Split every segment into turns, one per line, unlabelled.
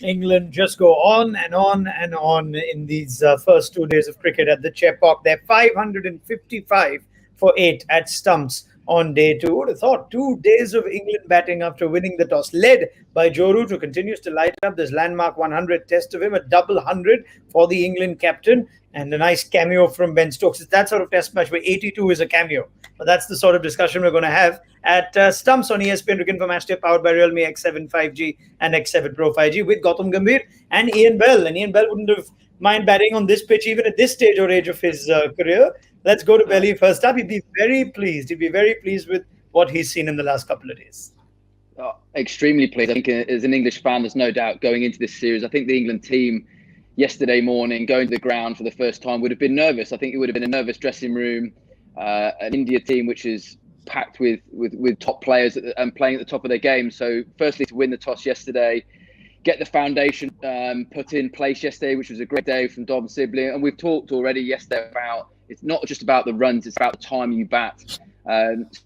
England just go on and on and on in these first 2 days of cricket at the Chepauk. They're 555 for 8 at stumps on day two. Who would have thought 2 days of England batting after winning the toss, led by Joe Root, who continues to light up this landmark 100 test of him, a double 100 for the England captain, and a nice cameo from Ben Stokes. It's that sort of test match where 82 is a cameo. But that's the sort of discussion we're going to have at Stumps on ESPNcricinfo Match, powered by Realme X7 5G and X7 Pro 5G with Gautam Gambhir and Ian Bell. And Ian Bell wouldn't have mind batting on this pitch even at this stage or age of his career. Let's go to Belly first up. He'd be very pleased. He'd be very pleased with what he's seen in the last couple of days.
Extremely pleased. I think as an English fan, there's no doubt going into this series. I think the England team yesterday morning, going to the ground for the first time, would have been nervous. I think it would have been a nervous dressing room. An India team which is packed with top players and playing at the top of their game. So firstly, to win the toss yesterday, get the foundation put in place yesterday, which was a great day from Dom Sibley. And we've talked already yesterday about, it's not just about the runs, it's about the time you bat.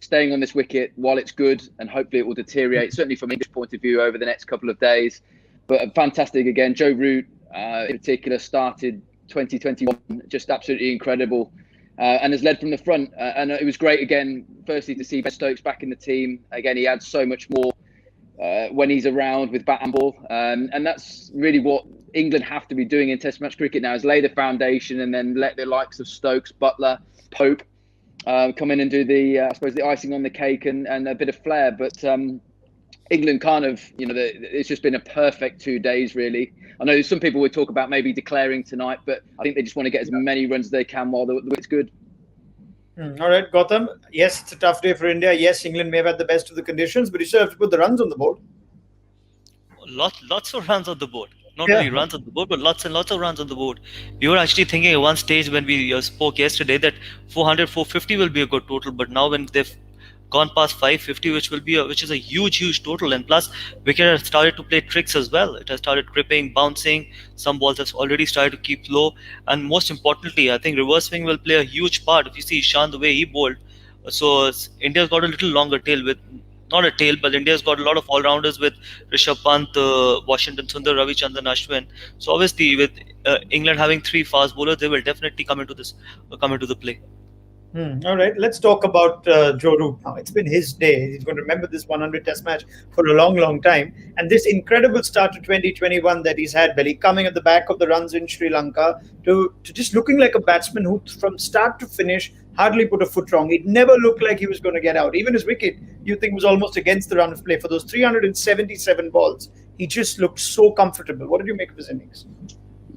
Staying on this wicket while it's good, and hopefully it will deteriorate, certainly from an English point of view, over the next couple of days. But fantastic again. Joe Root in particular started 2021 just absolutely incredible. And has led from the front. And it was great, again, firstly, to see Ben Stokes back in the team. Again, he adds so much more when he's around with bat and ball. And that's really what England have to be doing in Test match cricket now, is lay the foundation and then let the likes of Stokes, Buttler, Pope come in and do the, I suppose, the icing on the cake and a bit of flair. But England kind of, it's just been a perfect 2 days, really. I know some people would talk about maybe declaring tonight, but I think they just want to get as many runs as they can while the wicket's good.
All right, Gautam. Yes, it's a tough day for India. Yes, England may have had the best of the conditions, but you still have to put the runs on the board.
Lots of runs on the board. Not only runs on the board, but lots and lots of runs on the board. We were actually thinking at one stage when we spoke yesterday that 400, 450 will be a good total, but now when they've gone past 550, which is a huge total, and plus wicket has started to play tricks as well. It has started gripping, bouncing. Some balls have already started to keep low, and most importantly, I think reverse swing will play a huge part. If you see Ishan the way he bowled, so India's got a little longer tail with. Not a tail, but India's got a lot of all-rounders with Rishabh Pant, Washington Sundar, Ravichandran Ashwin. So obviously, with England having 3 fast bowlers, they will definitely come into the play.
All right, let's talk about Joe Root now. It's been his day. He's going to remember this 100 Test match for a long time. And this incredible start to 2021 that he's had, Belly, coming at the back of the runs in Sri Lanka, to just looking like a batsman who, from start to finish, hardly put a foot wrong. It never looked like he was going to get out. Even his wicket, you think, was almost against the run of play. For those 377 balls, he just looked so comfortable. What did you make of his innings?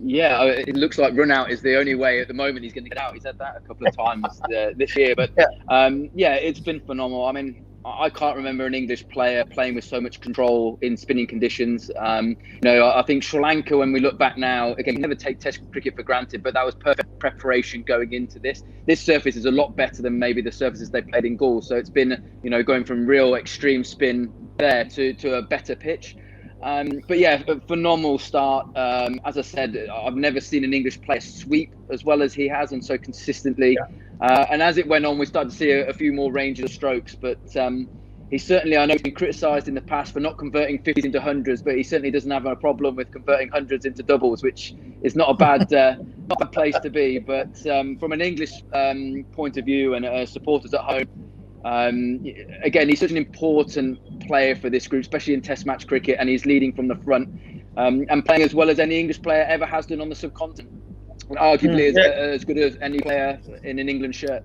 Yeah, it looks like run out is the only way at the moment he's going to get out. He's had that a couple of times this year. But yeah, it's been phenomenal. I mean, I can't remember an English player playing with so much control in spinning conditions. I think Sri Lanka, when we look back now, again, we never take Test cricket for granted, but that was perfect preparation going into this. This surface is a lot better than maybe the surfaces they played in Gaul. So it's been, going from real extreme spin there to a better pitch. But yeah, a phenomenal start. As I said, I've never seen an English player sweep as well as he has, and so consistently. And as it went on, we started to see a few more ranges of strokes. But he certainly, I know he's been criticised in the past for not converting 50s into hundreds, but he certainly doesn't have a problem with converting hundreds into doubles, which is not a bad, not a place to be. But from an English point of view and supporters at home, again, he's such an important player for this group, especially in Test match cricket, and he's leading from the front and playing as well as any English player ever has done on the subcontinent, and arguably as good as any player in an England shirt.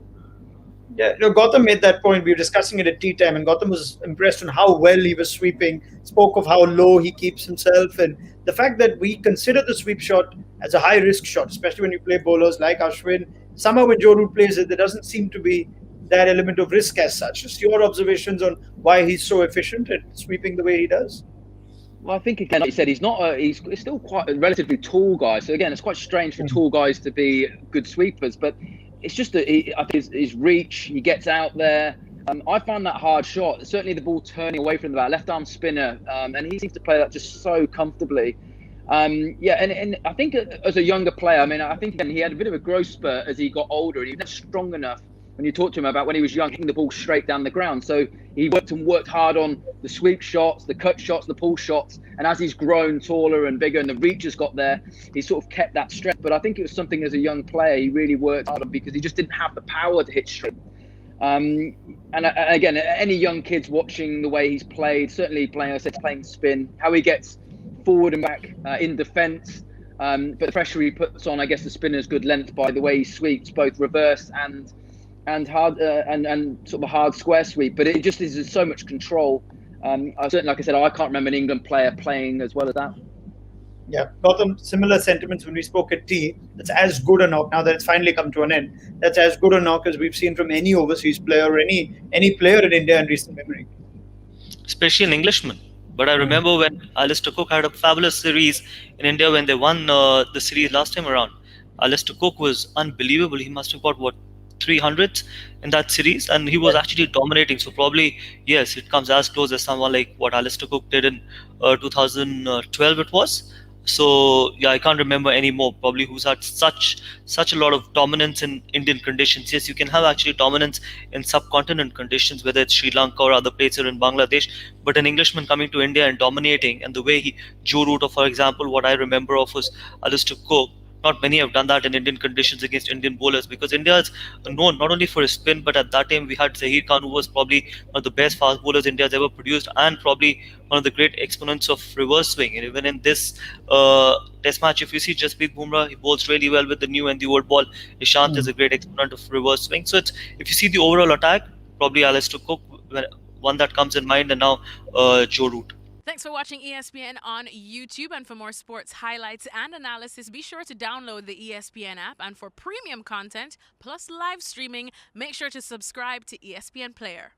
Yeah, Gautam made that point. We were discussing it at tea time, and Gautam was impressed on how well he was sweeping, spoke of how low he keeps himself, and the fact that we consider the sweep shot as a high-risk shot, especially when you play bowlers like Ashwin. Somehow when Joe Root plays it, there doesn't seem to be that element of risk as such. Just your observations on why he's so efficient at sweeping the way he does.
Well, I think, again, like you said, he's still quite a relatively tall guy. So again, it's quite strange for tall guys to be good sweepers, but it's just that I think his reach, he gets out there. I found that hard shot, certainly the ball turning away from the bat, left arm spinner, and he seems to play that just so comfortably. And I think as a younger player, I think again, he had a bit of a growth spurt as he got older, and he was strong enough when you talk to him about when he was young, hitting the ball straight down the ground. So he worked hard on the sweep shots, the cut shots, the pull shots. And as he's grown taller and bigger and the reach has got there, he sort of kept that strength. But I think it was something as a young player he really worked hard on, because he just didn't have the power to hit straight. And again, any young kids watching the way he's played, certainly playing spin, how he gets forward and back in defence, but the pressure he puts on, I guess, the spinner's good length by the way he sweeps, both reverse and hard and sort of a hard square sweep. But it just is so much control. Certainly, like I said, I can't remember an England player playing as well as that.
Yeah, Gautam, similar sentiments when we spoke at tea. That's as good a knock, now that it's finally come to an end, that's as good a knock as we've seen from any overseas player or any player in India in recent memory.
Especially an Englishman. But I remember when Alistair Cook had a fabulous series in India when they won the series last time around. Alistair Cook was unbelievable. He must have got, what, 300s in that series, and he was actually dominating. So probably, yes, it comes as close as someone like what Alistair Cook did in 2012 it was. So yeah, I can't remember any more probably who's had such a lot of dominance in Indian conditions. Yes, you can have actually dominance in subcontinent conditions, whether it's Sri Lanka or other places in Bangladesh. But an Englishman coming to India and dominating, and the way Joe Root, for example, what I remember of was Alistair Cook. Not many have done that in Indian conditions against Indian bowlers, because India is known not only for his spin, but at that time we had Zaheer Khan, who was probably one of the best fast bowlers India has ever produced, and probably one of the great exponents of reverse swing. And even in this test match, if you see Jasprit Bumrah, he bowls really well with the new and the old ball. Ishant is a great exponent of reverse swing. So if you see the overall attack, probably Alistair Cook, one that comes in mind, and now Joe Root.
Thanks for watching ESPN on YouTube. And for more sports highlights and analysis, be sure to download the ESPN app. And for premium content plus live streaming, make sure to subscribe to ESPN Player.